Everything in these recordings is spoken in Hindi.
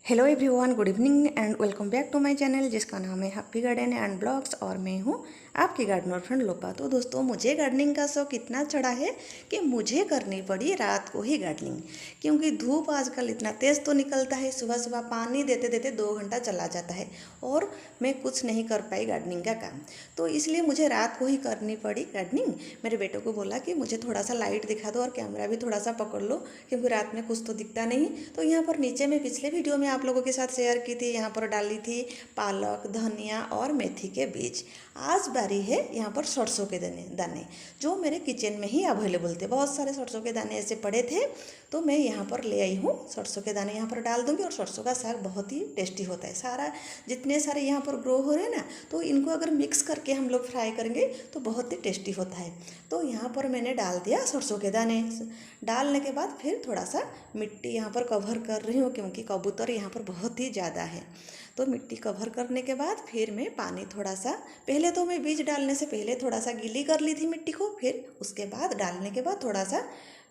Hello everyone, good evening and welcome back to my channel जिसका नाम है हैप्पी गार्डन एंड ब्लॉग्स। और मैं हूँ आपकी गार्डनर फ्रेंड लोपा। तो दोस्तों, मुझे गार्डनिंग का शौक इतना चढ़ा है कि मुझे करनी पड़ी रात को ही गार्डनिंग, क्योंकि धूप आजकल इतना तेज़ तो निकलता है, सुबह सुबह पानी देते देते 2 घंटा चला जाता है और मैं कुछ नहीं कर पाई गार्डनिंग का काम। तो इसलिए मुझे रात को ही करनी पड़ी गार्डनिंग। मेरे बेटे को बोला कि मुझे थोड़ा सा लाइट दिखा दो और कैमरा भी थोड़ा सा पकड़ लो, क्योंकि रात में कुछ तो दिखता नहीं। तो यहाँ पर नीचे में पिछले वीडियो में आप लोगों के साथ शेयर की थी, यहाँ पर डाली थी पालक, धनिया और मेथी के बीज। आज बारी है यहाँ पर सरसों के दाने जो मेरे किचन में ही अवेलेबल थे। बहुत सारे सरसों के दाने ऐसे पड़े थे, तो मैं यहाँ पर ले आई हूँ। सरसों के दाने यहाँ पर डाल दूँगी और सरसों का साग बहुत ही टेस्टी होता है। सारा जितने सारे यहाँ पर ग्रो हो रहे हैं ना, तो इनको अगर मिक्स करके हम लोग फ्राई करेंगे तो बहुत ही टेस्टी होता है। तो यहाँ पर मैंने डाल दिया सरसों के दाने। डालने के बाद फिर थोड़ा सा मिट्टी यहाँ पर कवर कर रही हूँ, क्योंकि कबूतर यहाँ पर बहुत ही ज़्यादा है। तो मिट्टी कवर करने के बाद फिर मैं पानी थोड़ा सा, पहले तो मैं बीज डालने से पहले थोड़ा सा गीली कर ली थी मिट्टी को, फिर उसके बाद डालने के बाद थोड़ा सा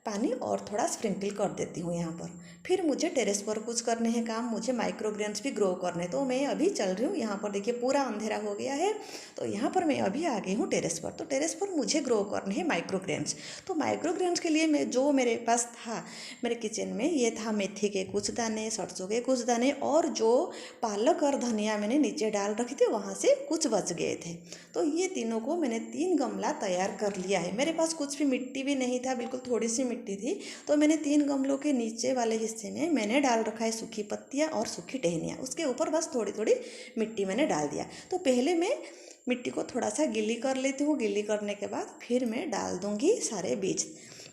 पानी और थोड़ा स्प्रिंकल कर देती हूँ यहाँ पर। फिर मुझे टेरेस पर कुछ करने हैं काम, मुझे माइक्रोग्रेन्स भी ग्रो करने। तो मैं अभी चल रही हूँ यहाँ पर, देखिए पूरा अंधेरा हो गया है, तो यहाँ पर मैं अभी आ गई हूँ टेरेस पर। तो टेरेस पर मुझे ग्रो करने हैं माइक्रोग्रेन्स। तो माइक्रोग्रेन्स के लिए मैं जो मेरे पास था मेरे किचन में, ये था मेथी के कुछ दाने, सरसों के कुछ दाने और जो पालक और धनिया मैंने नीचे डाल रखी थी वहाँ से कुछ बच गए थे। तो ये तीनों को मैंने 3 गमला तैयार कर लिया है। मेरे पास कुछ भी मिट्टी भी नहीं था, बिल्कुल थोड़ी सी मिट्टी थी। तो मैंने 3 गमलों के नीचे वाले हिस्से में मैंने डाल रखा है सूखी पत्तियाँ और सूखी टहनियाँ, उसके ऊपर बस थोड़ी थोड़ी मिट्टी मैंने डाल दिया। तो पहले मैं मिट्टी को थोड़ा सा गीली कर लेती हूँ। गीली करने के बाद फिर मैं डाल दूँगी सारे बीज।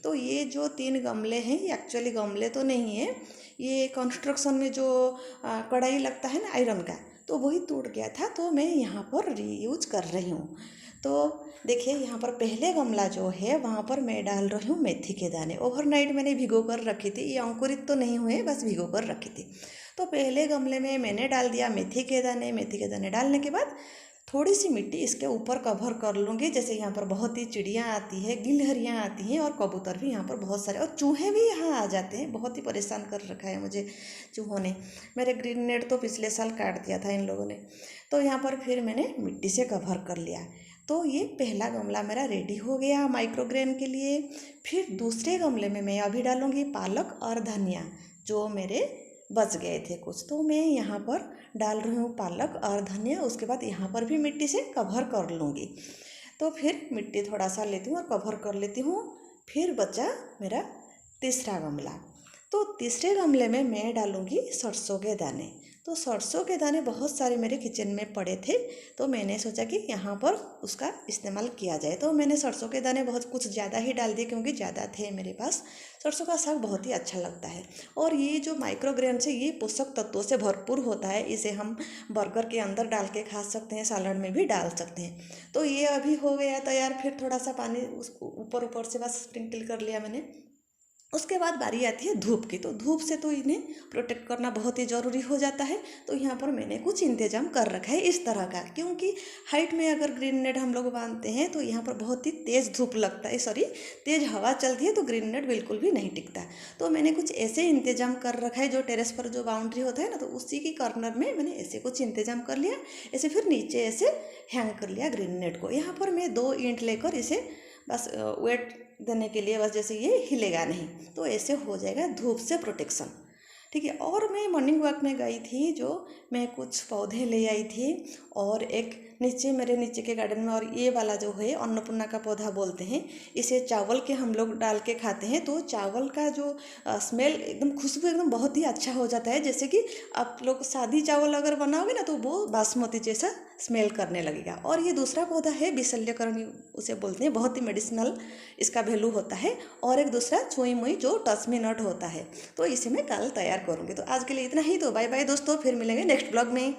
तो ये जो 3 गमले हैं, ये एक्चुअली गमले तो नहीं है, ये कंस्ट्रक्शन में जो कढ़ाई लगता है ना आयरन का, तो वही टूट गया था, तो मैं यहाँ पर रीयूज कर रही हूँ। तो देखिए यहाँ पर पहले गमला जो है वहाँ पर मैं डाल रही हूँ मेथी के दाने। ओवरनाइट मैंने भिगो कर रखी थी, ये अंकुरित तो नहीं हुए, बस भिगो कर रखी थी। तो पहले गमले में मैंने डाल दिया मेथी के दाने। मेथी के दाने डालने के बाद थोड़ी सी मिट्टी इसके ऊपर कवर कर लूँगी। जैसे यहाँ पर बहुत ही चिड़ियाँ आती है, गिलहरियाँ आती हैं और कबूतर भी यहाँ पर बहुत सारे, और चूहे भी यहाँ आ जाते हैं। बहुत ही परेशान कर रखा है मुझे चूहों ने। मेरे ग्रीन नेट तो पिछले साल काट दिया था इन लोगों ने। तो यहाँ पर फिर मैंने मिट्टी से कवर कर लिया। तो ये पहला गमला मेरा रेडी हो गया माइक्रोग्रेन के लिए। फिर दूसरे गमले में मैं अभी डालूँगी पालक और धनिया, जो मेरे बच गए थे कुछ। तो मैं यहाँ पर डाल रही हूँ पालक और धनिया। उसके बाद यहाँ पर भी मिट्टी से कवर कर लूँगी। तो फिर मिट्टी थोड़ा सा लेती हूँ और कवर कर लेती हूँ। फिर बचा मेरा तीसरा गमला। तो तीसरे गमले में मैं डालूँगी सरसों के दाने। तो सरसों के दाने बहुत सारे मेरे किचन में पड़े थे, तो मैंने सोचा कि यहाँ पर उसका इस्तेमाल किया जाए। तो मैंने सरसों के दाने बहुत कुछ ज़्यादा ही डाल दिए, क्योंकि ज़्यादा थे मेरे पास। सरसों का साग बहुत ही अच्छा लगता है, और ये जो माइक्रोग्रेन्स है ये पोषक तत्वों से भरपूर होता है। इसे हम बर्गर के अंदर डाल के खा सकते हैं, सलाद में भी डाल सकते हैं। तो ये अभी हो गया तैयार। फिर थोड़ा सा पानी उसको ऊपर ऊपर से बस स्प्रिंकल कर लिया मैंने। उसके बाद बारी आती है धूप की। तो धूप से तो इन्हें प्रोटेक्ट करना बहुत ही ज़रूरी हो जाता है। तो यहाँ पर मैंने कुछ इंतजाम कर रखा है इस तरह का, क्योंकि हाइट में अगर ग्रीन नेट हम लोग बांधते हैं तो यहाँ पर बहुत ही तेज़ धूप लगता है, तेज़ हवा चलती है, तो ग्रीन नेट बिल्कुल भी नहीं टिकता। तो मैंने कुछ ऐसे इंतजाम कर रखा है, जो टेरेस पर जो बाउंड्री होता है ना, तो उसी की कॉर्नर में मैंने ऐसे कुछ इंतजाम कर लिया। ऐसे फिर नीचे ऐसे हैंग कर लिया ग्रीन नेट को। यहाँ पर मैं 2 ईंट लेकर इसे बस वेट देने के लिए, बस जैसे ये हिलेगा नहीं, तो ऐसे हो जाएगा धूप से प्रोटेक्शन। ठीक है। और मैं मॉर्निंग वॉक में गई थी, जो मैं कुछ पौधे ले आई थी, और एक नीचे मेरे नीचे के गार्डन में, और ये वाला जो है अन्नपूर्णा का पौधा बोलते हैं। इसे चावल के हम लोग डाल के खाते हैं, तो चावल का जो स्मेल, एकदम खुशबू एकदम बहुत ही अच्छा हो जाता है। जैसे कि आप लोग सादी चावल अगर बनाओगे ना, तो वो बासमती जैसा स्मेल करने लगेगा। और ये दूसरा पौधा है बिसल्यकर्णी उसे बोलते हैं, बहुत ही मेडिसिनल इसका वैल्यू होता है। और एक दूसरा छुई मुई जो टसमी नट होता है। तो इसे मैं कल तैयार करूँगी। तो आज के लिए इतना ही। तो बाय बाय दोस्तों, फिर मिलेंगे नेक्स्ट ब्लॉग में।